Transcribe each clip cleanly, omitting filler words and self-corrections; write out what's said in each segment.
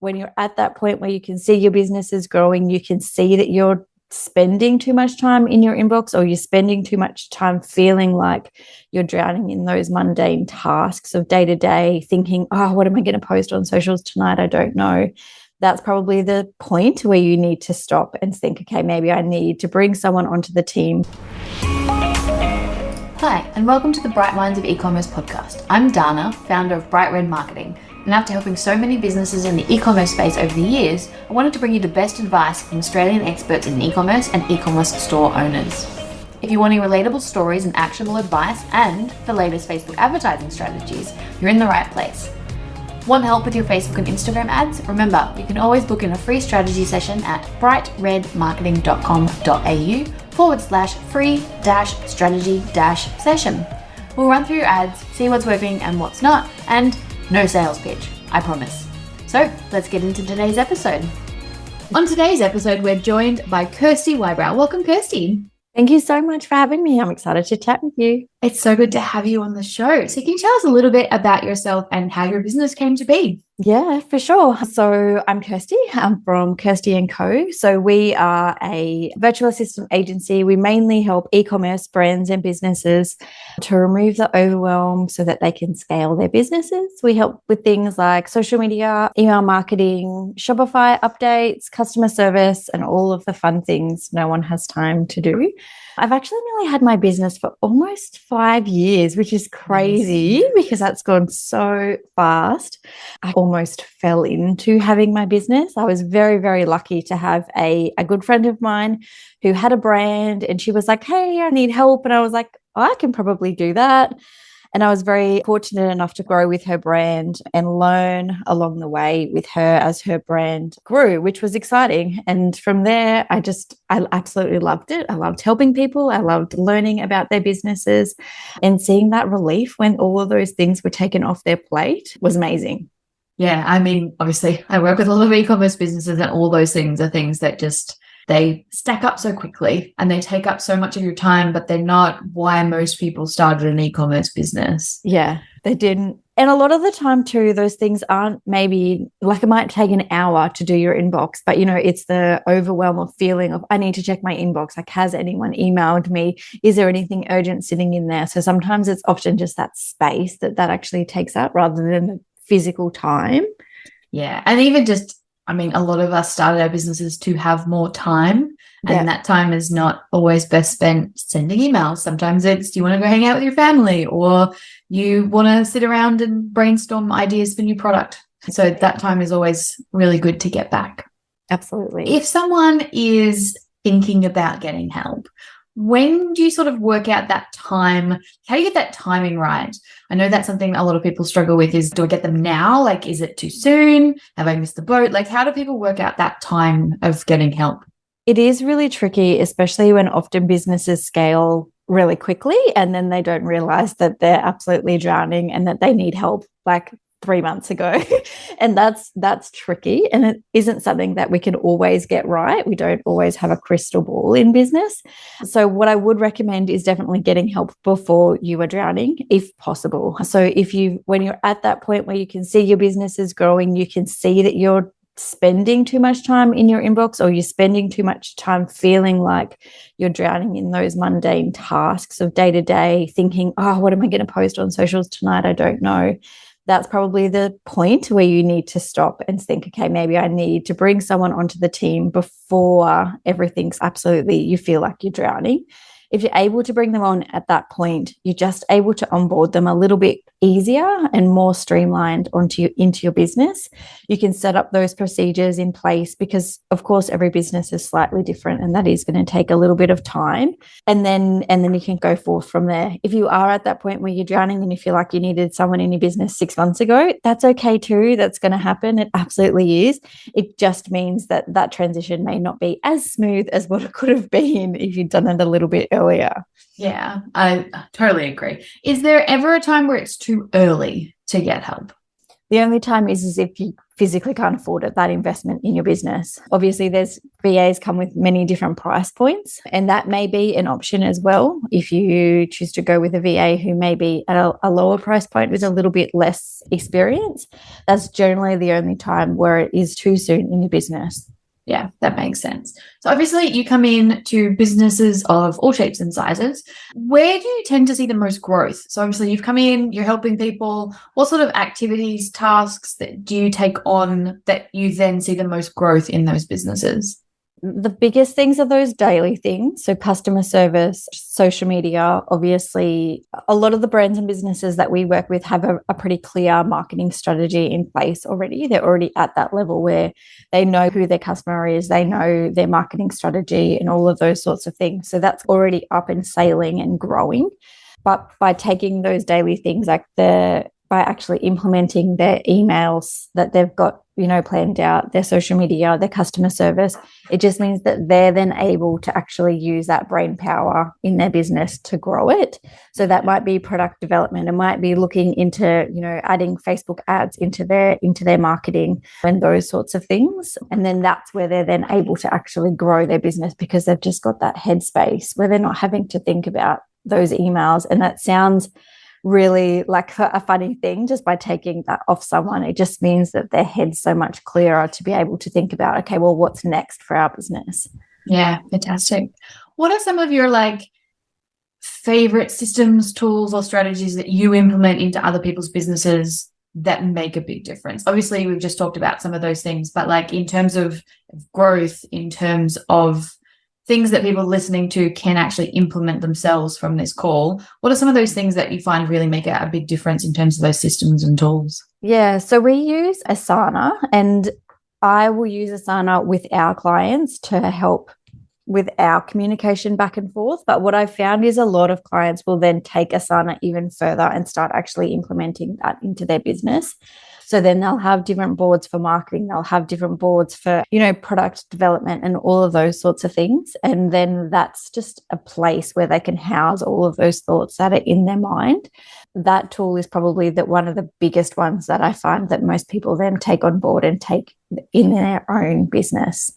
when you're at that point where you can see your business is growing, you can see that you're spending too much time in your inbox, or you're spending too much time feeling like you're drowning in those mundane tasks of day to day, thinking, oh, what am I going to post on socials tonight? I don't know. That's probably the point where you need to stop and think, okay, maybe I need to bring someone onto the team. Hi, and welcome to the Bright Minds of E-commerce podcast. I'm Dana, founder of Bright Red Marketing, and after helping so many businesses in the e-commerce space over the years, I wanted to bring you the best advice from Australian experts in e-commerce and e-commerce store owners. If you're wanting relatable stories and actionable advice and the latest Facebook advertising strategies, you're in the right place. Want help with your Facebook and Instagram ads? Remember, you can always book in a free strategy session at brightredmarketing.com.au/free-strategy-session. We'll run through your ads, see what's working and what's not, and no sales pitch, I promise. So let's get into today's episode. On today's episode, we're joined by Kirsty Whybrow. Welcome, Kirsty. Thank you so much for having me. I'm excited to chat with you. It's so good to have you on the show. So can you tell us a little bit about yourself and how your business came to be? Yeah, for sure. So I'm Kirsty. I'm from Kirsty Co. So we are a virtual assistant agency. We mainly help e-commerce brands and businesses to remove the overwhelm so that they can scale their businesses. We help with things like social media, email marketing, Shopify updates, customer service, and all of the fun things no one has time to do. I've actually nearly had my business for almost 5 years, which is crazy because that's gone so fast. I almost fell into having my business. I was very, very lucky to have a good friend of mine who had a brand, and she was like, hey, I need help. And I was like, I can probably do that. And I was very fortunate enough to grow with her brand and learn along the way with her as her brand grew, which was exciting. And from there, I absolutely loved it. I loved helping people. I loved learning about their businesses, and seeing that relief when all of those things were taken off their plate was amazing. Yeah, I mean, obviously, I work with a lot of e-commerce businesses, and all those things are things that they stack up so quickly and they take up so much of your time, but they're not why most people started an e-commerce business. Yeah, they didn't. And a lot of the time too, those things aren't maybe like, it might take an hour to do your inbox, but it's the overwhelm of feeling of, I need to check my inbox. Like, has anyone emailed me? Is there anything urgent sitting in there? So sometimes it's often just that space that actually takes up rather than the physical time. Yeah. And even a lot of us started our businesses to have more time, and that time is not always best spent sending emails. Sometimes it's, do you want to go hang out with your family, or you want to sit around and brainstorm ideas for new product? So that time is always really good to get back. Absolutely. If someone is thinking about getting help, when do you sort of work out that time? How do you get that timing right? I know that's something a lot of people struggle with is, do I get them now? Like, is it too soon? Have I missed the boat? Like, how do people work out that time of getting help? It is really tricky, especially when often businesses scale really quickly and then they don't realize that they're absolutely drowning and that they need help like 3 months ago. And that's tricky, and it isn't something that we can always get right. We don't always have a crystal ball in business. So what I would recommend is definitely getting help before you are drowning, if possible. So when you're at that point where you can see your business is growing, you can see that you're spending too much time in your inbox, or you're spending too much time feeling like you're drowning in those mundane tasks of day to day, thinking, oh, what am I going to post on socials tonight? I don't know. That's probably the point where you need to stop and think, okay, maybe I need to bring someone onto the team before everything's absolutely, you feel like you're drowning. If you're able to bring them on at that point, you're just able to onboard them a little bit easier and more streamlined into your business. You can set up those procedures in place because, of course, every business is slightly different, and that is going to take a little bit of time. And then you can go forth from there. If you are at that point where you're drowning and you feel like you needed someone in your business 6 months ago, that's okay too. That's going to happen. It absolutely is. It just means that transition may not be as smooth as what it could have been if you'd done it a little bit earlier. Yeah, I totally agree. Is there ever a time where it's too early to get help? The only time is if you physically can't afford it, that investment in your business. Obviously, there's VAs come with many different price points, and that may be an option as well. If you choose to go with a VA who may be at a lower price point with a little bit less experience, that's generally the only time where it is too soon in your business. Yeah, that makes sense. So obviously you come in to businesses of all shapes and sizes. Where do you tend to see the most growth? So obviously you've come in, you're helping people. What sort of activities, tasks that do you take on that you then see the most growth in those businesses? The biggest things are those daily things. So customer service, social media. Obviously, a lot of the brands and businesses that we work with have a pretty clear marketing strategy in place already. They're already at that level where they know who their customer is, they know their marketing strategy and all of those sorts of things. So that's already up and sailing and growing. But by taking those daily things by actually implementing their emails that they've got, planned out, their social media, their customer service, it just means that they're then able to actually use that brain power in their business to grow it. So that might be product development. It might be looking into, adding Facebook ads into their marketing and those sorts of things. And then that's where they're then able to actually grow their business because they've just got that headspace where they're not having to think about those emails. And that sounds really like a funny thing. Just by taking that off someone, it just means that their head's so much clearer to be able to think about, okay, well, what's next for our business? Yeah, fantastic. What are some of your favorite systems, tools, or strategies that you implement into other people's businesses that make a big difference? Obviously, we've just talked about some of those things, but in terms of growth, in terms of things that people listening to can actually implement themselves from this call, what are some of those things that you find really make a big difference in terms of those systems and tools? Yeah, so we use Asana, and I will use Asana with our clients to help with our communication back and forth. But what I've found is a lot of clients will then take Asana even further and start actually implementing that into their business. So then they'll have different boards for marketing. They'll have different boards for, product development and all of those sorts of things. And then that's just a place where they can house all of those thoughts that are in their mind. That tool is probably one of the biggest ones that I find that most people then take on board and take in their own business.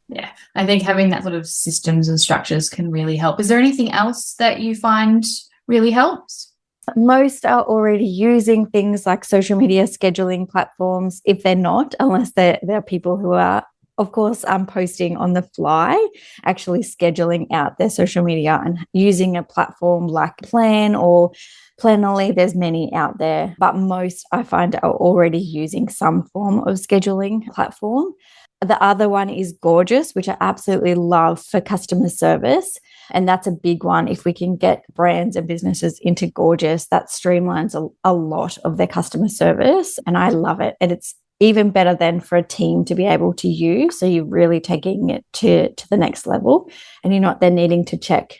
Yeah, I think having that sort of systems and structures can really help. Is there anything else that you find really helps? Most are already using things like social media scheduling platforms. If they're not, unless there are people who are, of course, posting on the fly, actually scheduling out their social media and using a platform like Plan or Planoly. There's many out there, but most I find are already using some form of scheduling platform. The other one is Gorgeous, which I absolutely love for customer service. And that's a big one. If we can get brands and businesses into Gorgeous, that streamlines a lot of their customer service. And I love it. And it's even better than for a team to be able to use. So you're really taking it to the next level, and you're not then needing to check,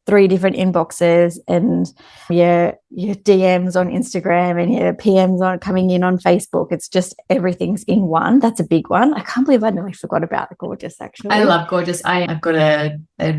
3 different inboxes and your DMs on Instagram and your PMs on coming in on Facebook. It's just everything's in one. That's a big one. I can't believe I nearly forgot about the Gorgeous, actually. I love Gorgeous. I've got a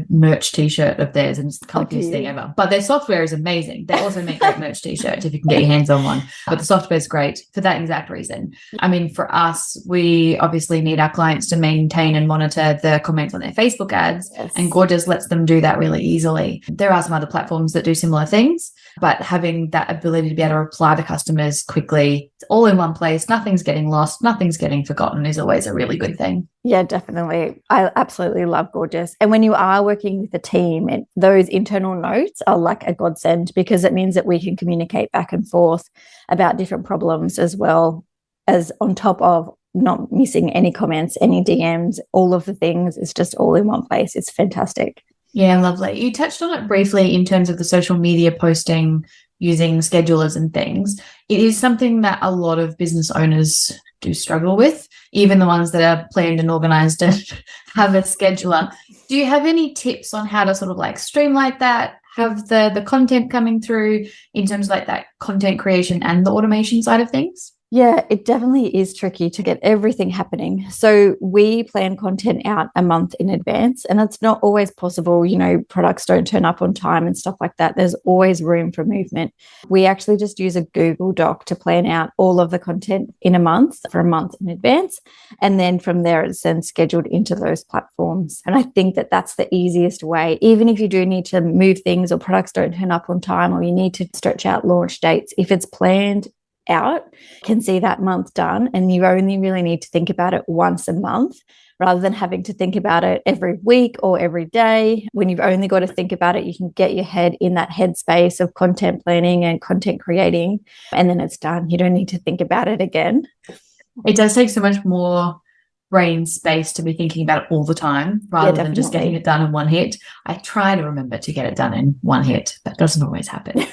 merch t-shirt of theirs, and it's the comfiest thing ever. But their software is amazing. They also make great merch t-shirts if you can get your hands on one. But the software is great for that exact reason. I mean, for us, we obviously need our clients to maintain and monitor the comments on their Facebook ads, and Gorgeous lets them do that really easily. There are some other platforms that do similar things, but having that ability to be able to reply to customers quickly, it's all in one place, nothing's getting lost, nothing's getting forgotten, is always a really good thing. Yeah, definitely. I absolutely love Gorgeous. And when you are working with a team, those internal notes are like a godsend, because it means that we can communicate back and forth about different problems, as well as on top of not missing any comments, any DMs, all of the things. It's just all in one place. It's fantastic. Yeah, lovely. You touched on it briefly in terms of the social media posting using schedulers and things. It is something that a lot of business owners do struggle with, even the ones that are planned and organized and have a scheduler. Do you have any tips on how to sort of streamline that, have the content coming through in terms of that content creation and the automation side of things? Yeah, it definitely is tricky to get everything happening. So we plan content out a month in advance, and it's not always possible. Products don't turn up on time and stuff like that. There's always room for movement. We actually just use a Google Doc to plan out all of the content in a month for a month in advance. And then from there, it's then scheduled into those platforms. And I think that that's the easiest way. Even if you do need to move things or products don't turn up on time, or you need to stretch out launch dates, if it's planned out, can see that month done, and you only really need to think about it once a month rather than having to think about it every week or every day. When you've only got to think about it, you can get your head in that headspace of content planning and content creating, and then it's done. You don't need to think about it again. It does take so much more brain space to be thinking about it all the time rather than just getting it done in one hit. I try to remember to get it done in one hit. That doesn't always happen.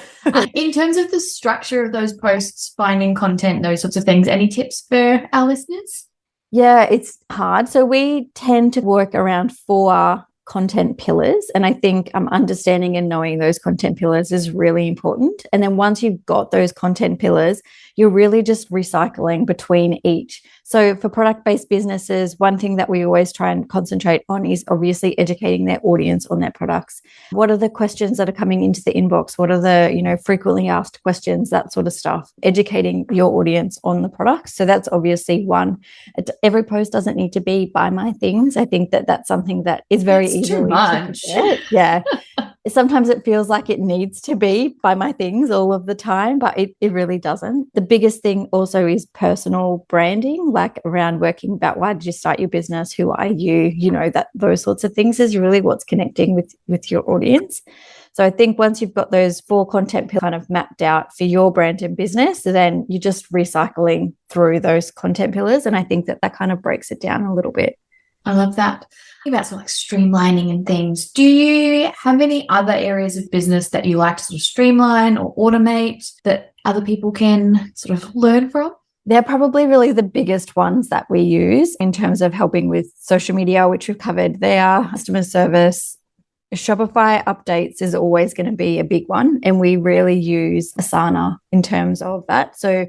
In terms of the structure of those posts, finding content, those sorts of things, any tips for our listeners? Yeah, it's hard. So we tend to work around 4 content pillars. And I think understanding and knowing those content pillars is really important. And then once you've got those content pillars, you're really just recycling between each. So for product-based businesses, one thing that we always try and concentrate on is obviously educating their audience on their products. What are the questions that are coming into the inbox? What are the, frequently asked questions, that sort of stuff, educating your audience on the products. So that's obviously one. Every post doesn't need to be buy my things. I think that that's something that is very easily too much. Yeah. Sometimes it feels like it needs to be buy my things all of the time, but it really doesn't. The biggest thing also is personal branding, like around working about why did you start your business? Who are you? That those sorts of things is really what's connecting with your audience. So I think once you've got those 4 content pillars kind of mapped out for your brand and business, then you're just recycling through those content pillars. And I think that kind of breaks it down a little bit. I love that. About sort of like streamlining and things. Do you have any other areas of business that you like to sort of streamline or automate that other people can sort of learn from? They're probably really the biggest ones that we use in terms of helping with social media, which we've covered there, customer service. Shopify updates is always going to be a big one, and we really use Asana in terms of that. So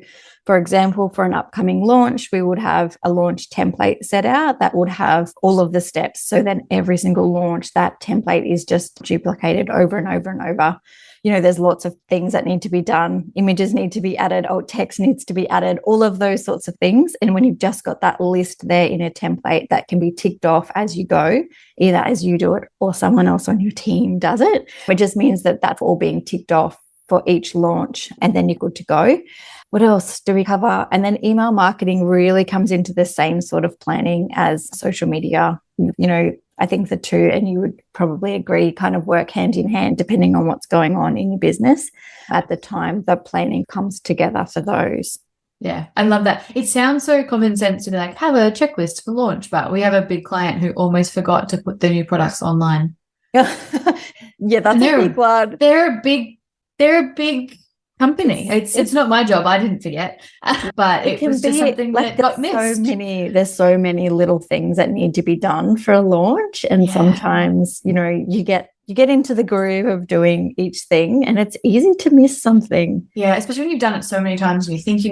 for example, for an upcoming launch, we would have a launch template set out that would have all of the steps. So then every single launch, that template is just duplicated over and over and over. There's lots of things that need to be done. Images need to be added, or text needs to be added, all of those sorts of things. And when you've just got that list there in a template that can be ticked off as you go, either as you do it or someone else on your team does it, it just means that that's all being ticked off for each launch, and then you're good to go. What else do we cover? And then email marketing really comes into the same sort of planning as social media. I think the two, and you would probably agree, kind of work hand in hand depending on what's going on in your business at the time. The planning comes together for those. Yeah, I love that. It sounds so common sense to be like, have a checklist for launch, but we have a big client who almost forgot to put the new products online. Yeah, that's a big one. They're a big company. It's not my job. I didn't forget, but it was just something that got missed. There's so many little things that need to be done for a launch, and sometimes you get into the groove of doing each thing, and it's easy to miss something. Yeah, especially when you've done it so many times and you think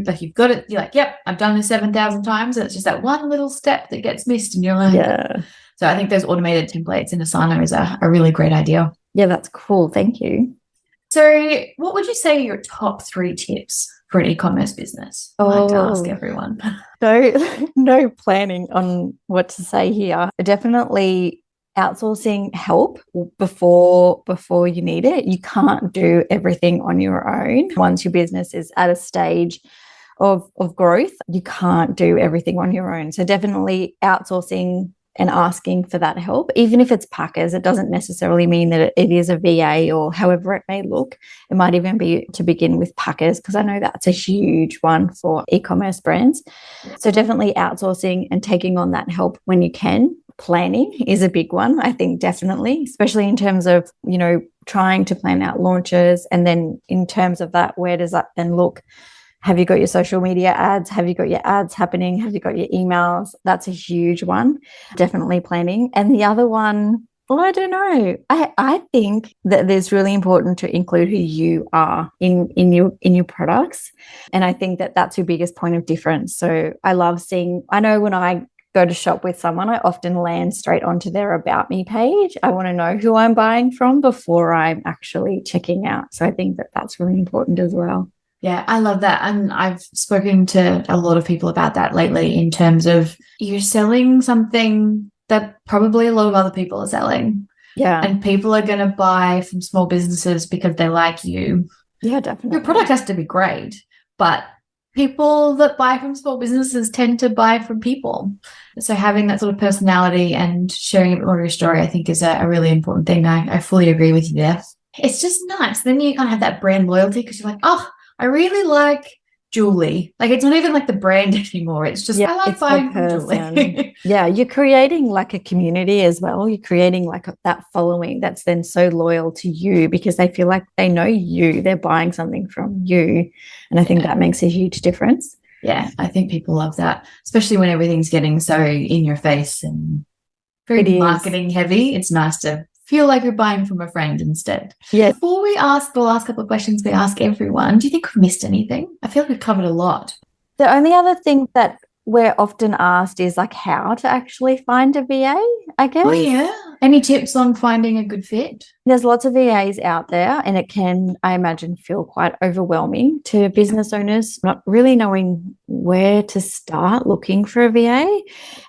like you've got it. You're like, yep, I've done this 7,000 times, and it's just that one little step that gets missed, and you're like, yeah. So I think those automated templates in Asana is a really great idea. Yeah, that's cool. Thank you. So what would you say are your top 3 tips for an e-commerce business? I like to ask everyone. No planning on what to say here. Definitely outsourcing help before you need it. You can't do everything on your own. Once your business is at a stage of growth, you can't do everything on your own. So definitely outsourcing and asking for that help, even if it's packers. It doesn't necessarily mean that it is a VA or however it may look. It might even be to begin with packers, because I know that's a huge one for e-commerce brands. So definitely outsourcing and taking on that help when you can. Planning is a big one, I think, definitely, especially in terms of, trying to plan out launches. And then in terms of that, where does that then look? Have you got your social media ads? Have you got your ads happening? Have you got your emails? That's a huge one. Definitely planning. And the other one, Well, I don't know. I think that it's really important to include who you are in your products. And I think that that's your biggest point of difference. So I love seeing, I know when I go to shop with someone, I often land straight onto their About Me page. I want to know who I'm buying from before I'm actually checking out. So I think that that's really important as well. Yeah, I love that. And I've spoken to a lot of people about that lately in terms of you're selling something that probably a lot of other people are selling. Yeah. And people are going to buy from small businesses because they like you. Yeah, definitely. Your product has to be great, but people that buy from small businesses tend to buy from people. So having that sort of personality and sharing a bit more of your story, I think is a really important thing. I fully agree with you there. It's just nice. Then you kind of have that brand loyalty because you're like, oh, I really like Julie. Like, it's not even like the brand anymore. It's just, I like buying from Julie. Yeah, you're creating like a community as well. You're creating like that following that's then so loyal to you because they feel like they know you. They're buying something from you. And I think that makes a huge difference. Yeah, I think people love that, especially when everything's getting so in your face and very marketing heavy. It's nice to feel like you're buying from a friend instead. Yes. Before we ask the last couple of questions we ask everyone, do you think we've missed anything? I feel like we've covered a lot. The only other thing that we're often asked is like how to actually find a VA, I guess. Oh, yeah. Any tips on finding a good fit? There's lots of VAs out there and it can, I imagine, feel quite overwhelming to business owners, not really knowing where to start looking for a VA.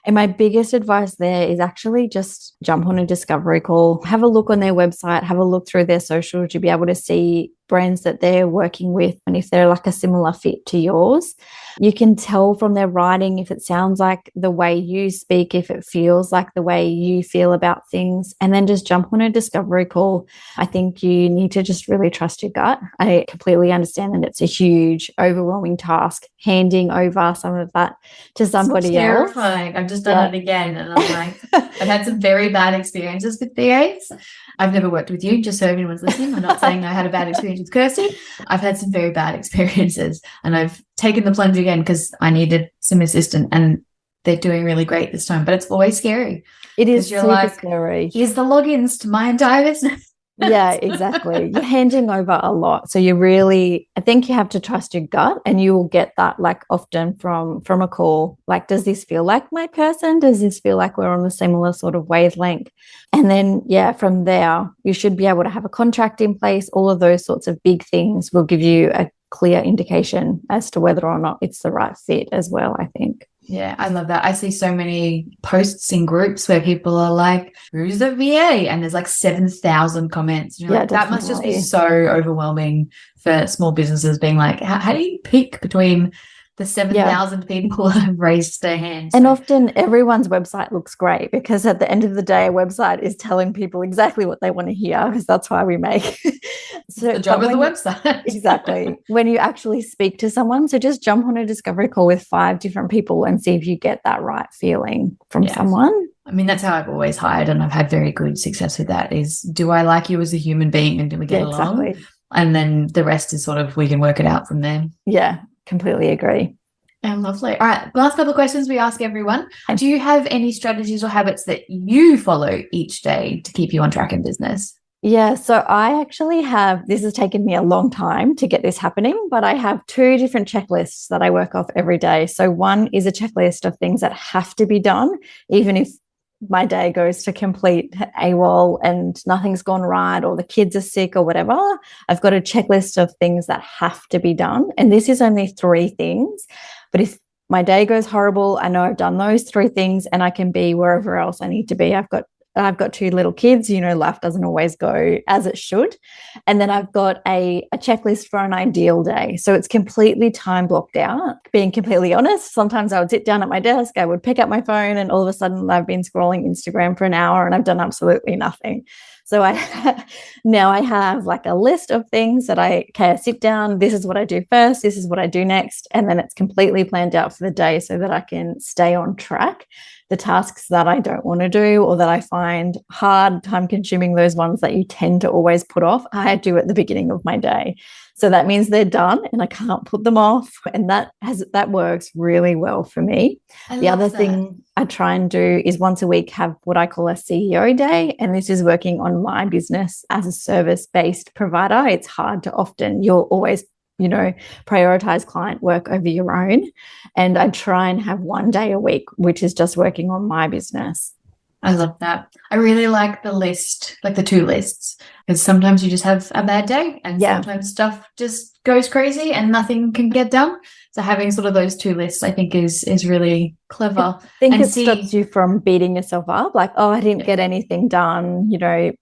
And my biggest advice there is actually just jump on a discovery call, have a look on their website, have a look through their social to be able to see brands that they're working with and if they're like a similar fit to yours. You can tell from their writing if it sounds like the way you speak, if it feels like the way you feel about things, and then just jump on a discovery call. I think you need to just really trust your gut. I completely understand that it's a huge, overwhelming task, handing over some of that to somebody else. Terrifying. I've just done it again and I'm like, I've had some very bad experiences with VAs. I've never worked with you, just so everyone's listening. I'm not saying I had a bad experience with Kirsty. I've had some very bad experiences and I've taken the plunge again because I needed some assistance and they're doing really great this time, but it's always scary. It is super scary. Here's the logins to my entire business. Yeah, exactly. You're handing over a lot. So you really, I think you have to trust your gut and you will get that like often from a call. Like, does this feel like my person? Does this feel like we're on a similar sort of wavelength? And then, yeah, from there, you should be able to have a contract in place. All of those sorts of big things will give you a clear indication as to whether or not it's the right fit as well, I think. Yeah, I love that. I see so many posts in groups where people are like, who's the VA? And there's like 7,000 comments. And you're like, that must just be so overwhelming for small businesses being like, how do you pick between the 7,000 people that have raised their hands? And often everyone's website looks great because at the end of the day, a website is telling people exactly what they want to hear because that's why we make the job of the website. Exactly. When you actually speak to someone, so just jump on a discovery call with 5 different people and see if you get that right feeling from someone. I mean, that's how I've always hired and I've had very good success with that is, do I like you as a human being and do we get along? Exactly. And then the rest is sort of, we can work it out from there. Yeah. Completely agree. And lovely. All right. Last couple of questions we ask everyone. Do you have any strategies or habits that you follow each day to keep you on track in business? Yeah. So I actually have, this has taken me a long time to get this happening, but I have 2 different checklists that I work off every day. So one is a checklist of things that have to be done, even if my day goes to complete AWOL and nothing's gone right or the kids are sick or whatever. I've got a checklist of things that have to be done. And this is only 3 things. But if my day goes horrible, I know I've done those 3 things and I can be wherever else I need to be. I've got 2 little kids, life doesn't always go as it should. And then I've got a checklist for an ideal day. So it's completely time blocked out. Being completely honest, sometimes I would sit down at my desk, I would pick up my phone and all of a sudden I've been scrolling Instagram for an hour and I've done absolutely nothing. So now I have like a list of things that I sit down, this is what I do first, this is what I do next. And then it's completely planned out for the day so that I can stay on track. the tasks that I don't want to do or that I find hard, time consuming, those ones that you tend to always put off, I do at the beginning of my day. So that means they're done and I can't put them off. And that works really well for me. The other thing I try and do is once a week have what I call a CEO day. And this is working on my business as a service-based provider. It's hard to often, you'll always prioritize client work over your own. And I try and have one day a week, which is just working on my business. I love that. I really like the list, like the 2 lists, because sometimes you just have a bad day and sometimes stuff just goes crazy and nothing can get done. So having sort of those 2 lists, I think is really clever. I think it stops you from beating yourself up like, oh, I didn't get anything done,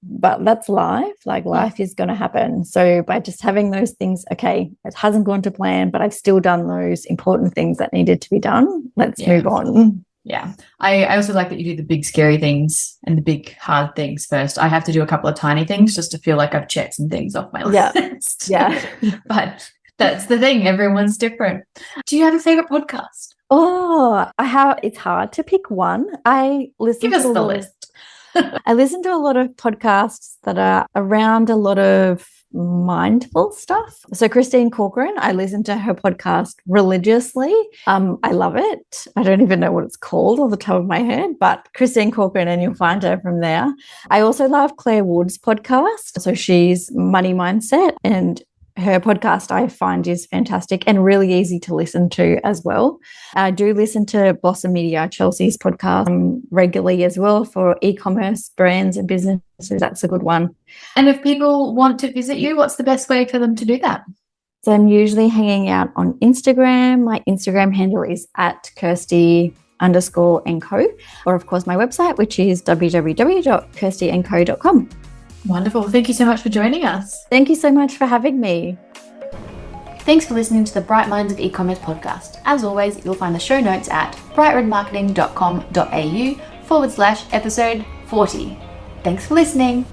but that's life. Like life is going to happen. So by just having those things, okay, it hasn't gone to plan, but I've still done those important things that needed to be done. Let's move on. Yeah. I also like that you do the big scary things and the big hard things first. I have to do a couple of tiny things just to feel like I've checked some things off my list. Yeah. But that's the thing. Everyone's different. Do you have a favorite podcast? Oh, it's hard to pick one. Give us the list. I listen to a lot of podcasts that are around a lot of mindful stuff. So Christine Corcoran, I listen to her podcast religiously. I love it. I don't even know what it's called off the top of my head, but Christine Corcoran, and you'll find her from there. I also love Claire Wood's podcast. So she's Money Mindset, and her podcast I find is fantastic and really easy to listen to as well. I do listen to Blossom Media, Chelsea's podcast, regularly as well for e-commerce brands and businesses. That's a good one. And if people want to visit you, what's the best way for them to do that? So I'm usually hanging out on Instagram. My Instagram handle is @Kirsty_Co, or of course my website, which is www.kirstyandco.com. Wonderful. Thank you so much for joining us. Thank you so much for having me. Thanks for listening to the Bright Minds of E-commerce podcast. As always, you'll find the show notes at brightredmarketing.com.au/episode 40. Thanks for listening.